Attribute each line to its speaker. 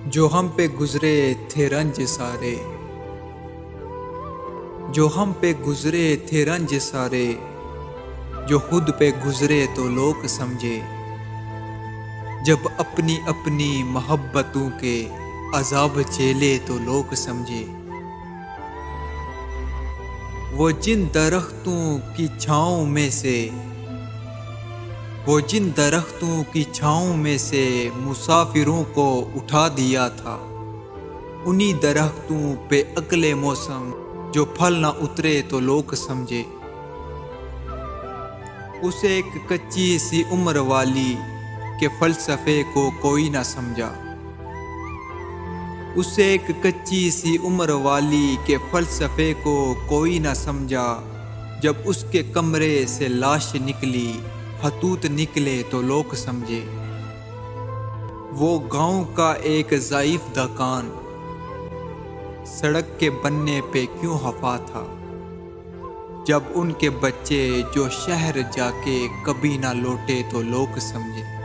Speaker 1: جو ہم پہ گزرے تھے رنج سارے، جو ہم پہ گزرے تھے رنج سارے، جو خود پہ گزرے تو لوگ سمجھے، جب اپنی اپنی محبتوں کے عذاب جھیلے تو لوگ سمجھے۔ وہ جن درختوں کی چھاؤں میں سے، وہ جن درختوں کی چھاؤں میں سے مسافروں کو اٹھا دیا تھا، انہی درختوں پہ اگلے موسم جو پھل نہ اترے تو لوگ سمجھے۔ اسے ایک کچی سی عمر والی کے فلسفے کو کوئی نہ سمجھا، اسے ایک کچی سی عمر والی کے فلسفے کو کوئی نہ سمجھا، جب اس کے کمرے سے لاش نکلی خطوط نکلے تو لوگ سمجھے۔ وہ گاؤں کا ایک ضعیف دکان سڑک کے بننے پہ کیوں خفا تھا، جب ان کے بچے جو شہر جا کے کبھی نہ لوٹے تو لوگ سمجھے۔